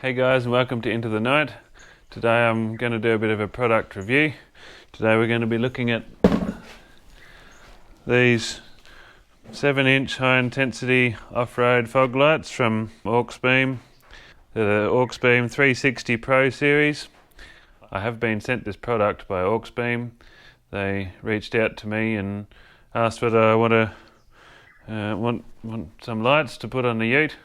Hey guys, and welcome to Into the Night. Today I'm going to do a bit of a product review. Today we're going to be looking at these 7-inch high intensity off-road fog lights from Auxbeam. They're the Auxbeam 360 Pro series. I have been sent this product by Auxbeam. They reached out to me and asked whether I want some lights to put on the ute.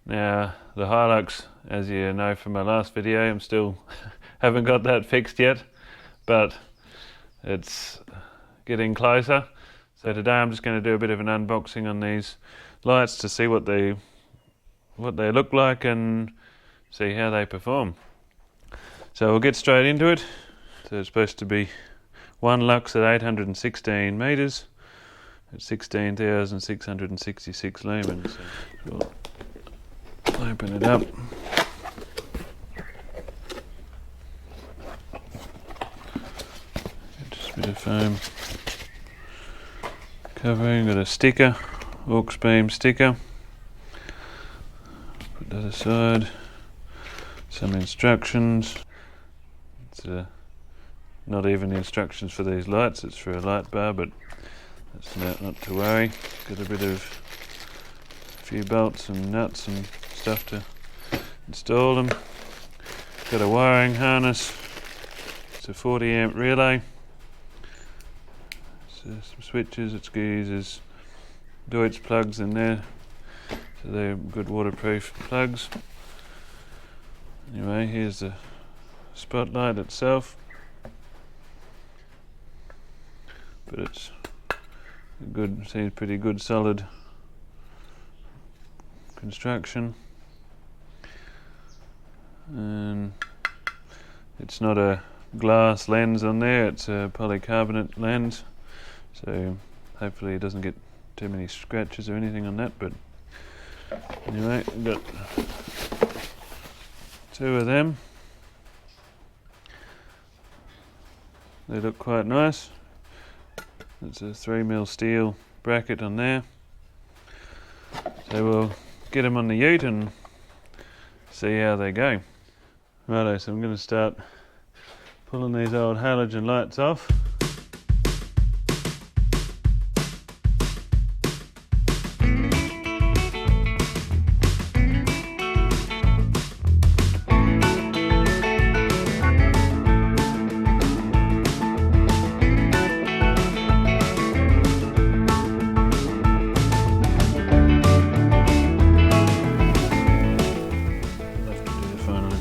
Now the Hilux, as you know from my last video, I'm still haven't got that fixed yet, but it's getting closer. So today I'm just going to do a bit of an unboxing on these lights to see what they look like and see how they perform. So we'll get straight into it. So it's supposed to be 1 lux at 816 meters at 16,666 lumens. So we'll open it up. Just a bit of foam covering, got a sticker, Auxbeam sticker. Put that aside. Some instructions. It's not even the instructions for these lights, it's for a light bar, but that's not to worry. Got a few bolts and nuts and stuff to install them. Got a wiring harness. It's a 40 amp relay. So some switches, it's uses Deutsch plugs in there, so they're good waterproof plugs. Anyway, here's the spotlight itself, but it's seems pretty good, solid construction, and it's not a glass lens on there, it's a polycarbonate lens, so hopefully it doesn't get too many scratches or anything on that. But anyway, we've got 2 of them. They look quite nice. It's a 3mm steel bracket on there. So we'll get them on the ute and see how they go. Righto, so I'm going to start pulling these old halogen lights off.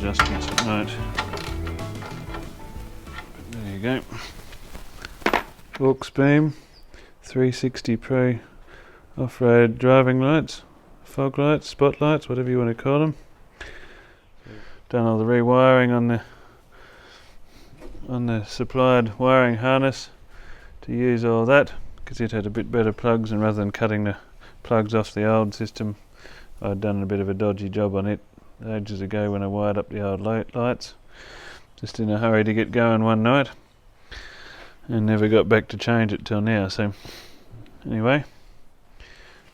Adjustments at night. There you go. Auxbeam 360 Pro off-road driving lights, fog lights, spotlights, whatever you want to call them. Done all the rewiring on the supplied wiring harness to use all that, because it had a bit better plugs, and rather than cutting the plugs off the old system, I'd done a bit of a dodgy job on it ages ago when I wired up the old lights, just in a hurry to get going one night, and never got back to change it till now. So anyway,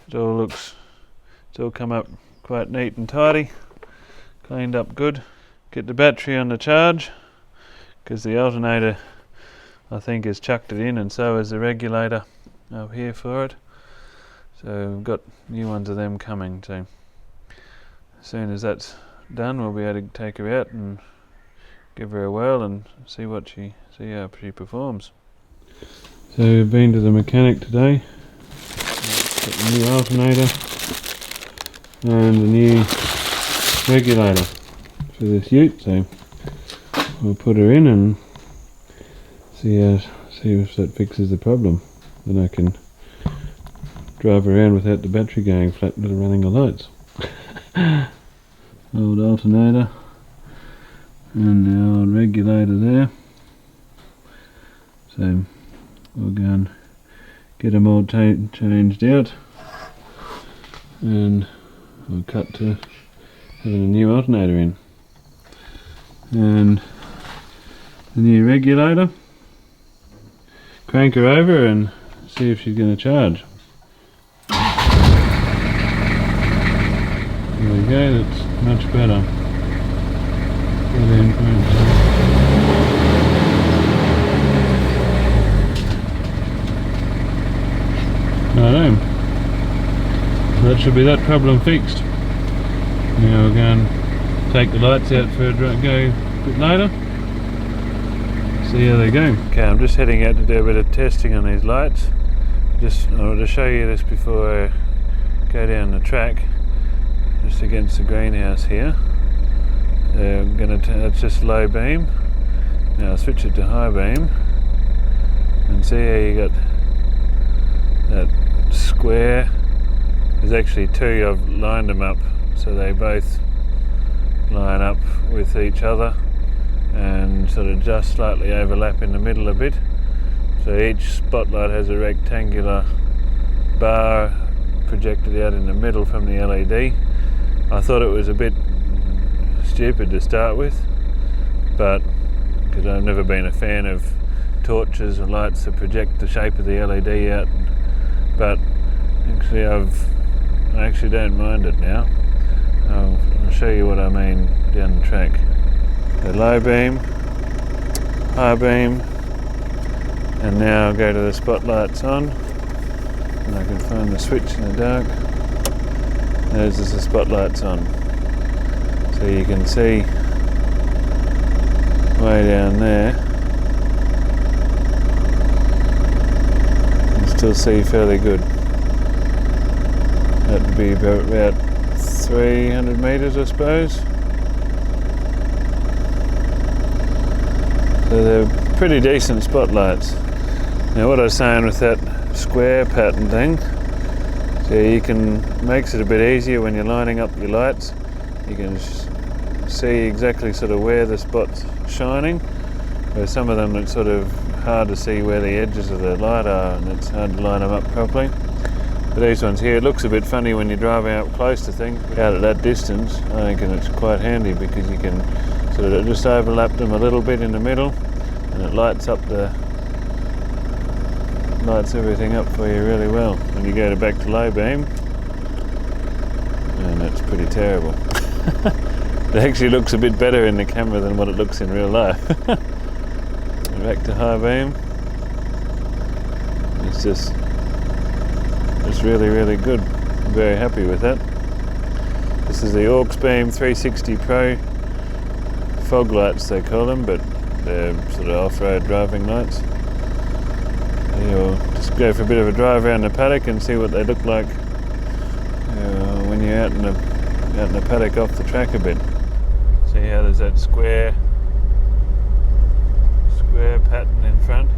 it's all come up quite neat and tidy, cleaned up good. Get the battery on the charge, because the alternator I think has chucked it in, and so has the regulator up here for it. So we've got new ones of them coming, so as soon as that's done, we'll be able to take her out and give her a whirl and see how she performs. So we've been to the mechanic today. Got the new alternator and the new regulator for this ute, so we'll put her in and see if that fixes the problem. Then I can drive around without the battery going flat running the lights. Old alternator and the old regulator there, so we'll go and get them all changed out, and we'll cut to having a new alternator in and the new regulator. Crank her over and see if she's going to charge. There we go, that's much better. Get in front. Righto. So that should be that problem fixed. Now we'll go and take the lights out for a go a bit later. See how they go. Okay, I'm just heading out to do a bit of testing on these lights. I wanted to show you this before I go down the track. Just against the greenhouse here. It's just low beam. Now I'll switch it to high beam and see how you got that square. There's actually two. I've lined them up so they both line up with each other and sort of just slightly overlap in the middle a bit. So each spotlight has a rectangular bar projected out in the middle from the LED. I thought it was a bit stupid to start with, but because I've never been a fan of torches or lights that project the shape of the LED out, but actually I actually don't mind it now. I'll show you what I mean down the track. The low beam, high beam, and now I'll go to the spotlights on, and I can find the switch in the dark. There's the spotlights on. So you can see way down there, you can still see fairly good. That'd be about 300 metres, I suppose. So they're pretty decent spotlights. Now what I was saying with that square pattern thing, so you can makes it a bit easier when you're lining up your lights. You can see exactly sort of where the spot's shining. Where some of them it's sort of hard to see where the edges of the light are, and it's hard to line them up properly. But these ones here, it looks a bit funny when you're driving up close to things. Out at that distance, I think it's quite handy because you can sort of just overlap them a little bit in the middle, and it lights everything up for you really well. When you go back to low beam, and it's pretty terrible. It actually looks a bit better in the camera than what it looks in real life. Back to high beam. It's really, really good. I'm very happy with that. This is the Auxbeam 360 Pro fog lights, they call them, but they're sort of off-road driving lights. You'll just go for a bit of a drive around the paddock and see what they look like when you're out in the paddock off the track a bit. See how there's that square pattern in front.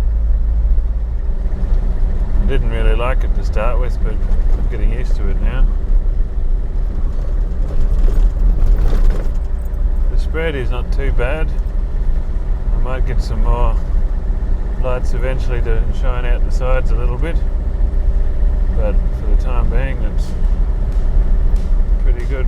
I didn't really like it to start with, but I'm getting used to it now. The spread is not too bad. I might get some more lights eventually to shine out the sides a little bit, but for the time being it's pretty good.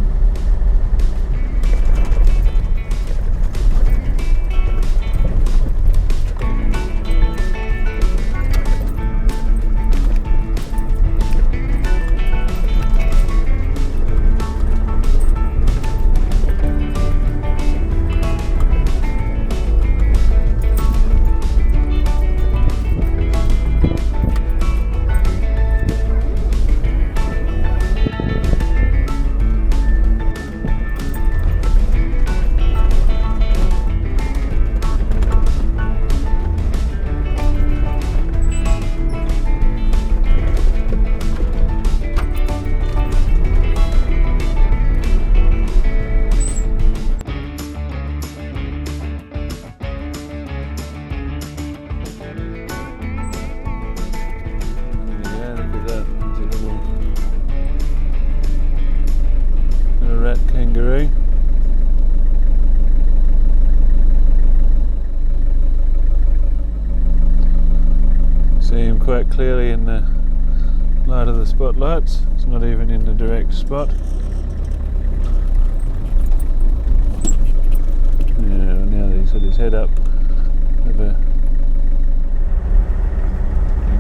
Kangaroo. See him quite clearly in the light of the spotlights. It's not even in the direct spot. Yeah, now that he's got his head up, you can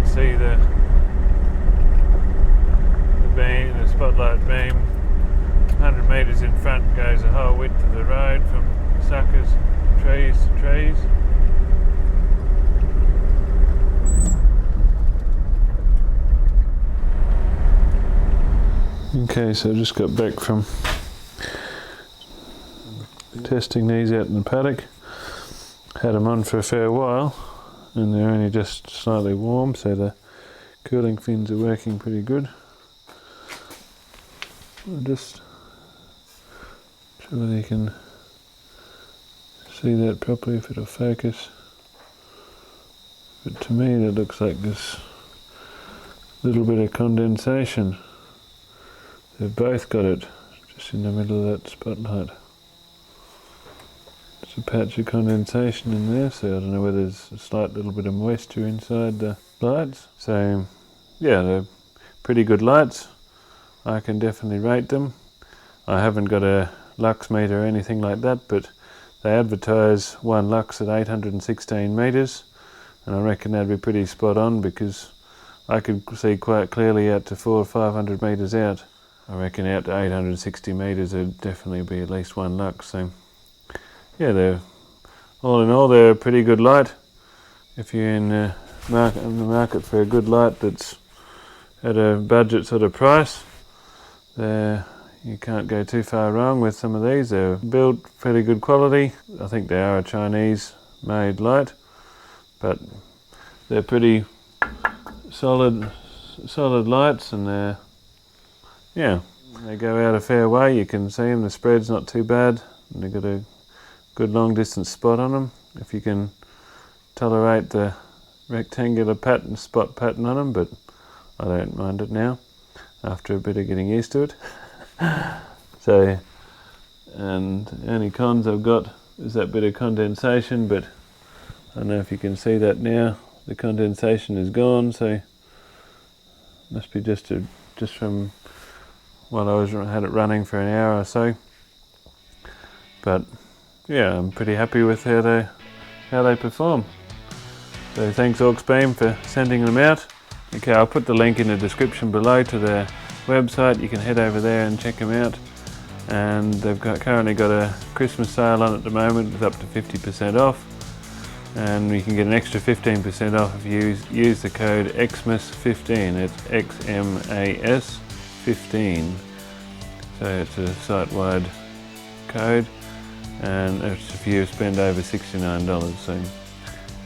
see the beam, the spotlight beam. 100 metres in front goes the whole width of the road from suckers trees to trees. Okay, so I just got back from testing these out in the paddock. Had them on for a fair while and they're only just slightly warm, so the cooling fins are working pretty good. I'll just sure you can see that properly if it'll focus. But to me that looks like this little bit of condensation. They've both got it just in the middle of that spotlight. There's a patch of condensation in there, so I don't know whether there's a slight little bit of moisture inside the lights. So yeah, they're pretty good lights. I can definitely rate them. I haven't got a lux meter or anything like that, but they advertise 1 lux at 816 meters, and I reckon that'd be pretty spot on because I could see quite clearly out to 400 or 500 meters out. I reckon out to 860 meters would definitely be at least 1 lux. So yeah, they're all in all they're a pretty good light. If you're in the market for a good light that's at a budget sort of price, you can't go too far wrong with some of these. They're built fairly good quality. I think they are a Chinese made light, but they're pretty solid lights, and they go out a fair way. You can see them, the spread's not too bad, and they've got a good long distance spot on them if you can tolerate the rectangular spot pattern on them, but I don't mind it now after a bit of getting used to it. So, and the only cons I've got is that bit of condensation, but I don't know if you can see that now. The condensation is gone, so must be just from while I had it running for an hour or so. But yeah, I'm pretty happy with how they perform. So thanks Auxbeam for sending them out. Okay, I'll put the link in the description below to their website. You can head over there and check them out. And they've currently got a Christmas sale on at the moment with up to 50% off. And you can get an extra 15% off if you use the code XMAS15. It's XMAS 15. So it's a site-wide code, and it's if you spend over $69. So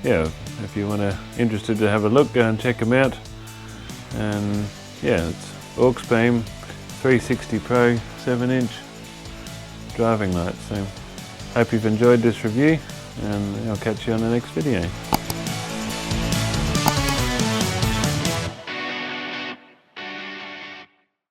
yeah, if you interested to have a look, go and check them out. And yeah, it's Auxbeam 360 Pro 7-inch driving lights. So hope you've enjoyed this review, and I'll catch you on the next video.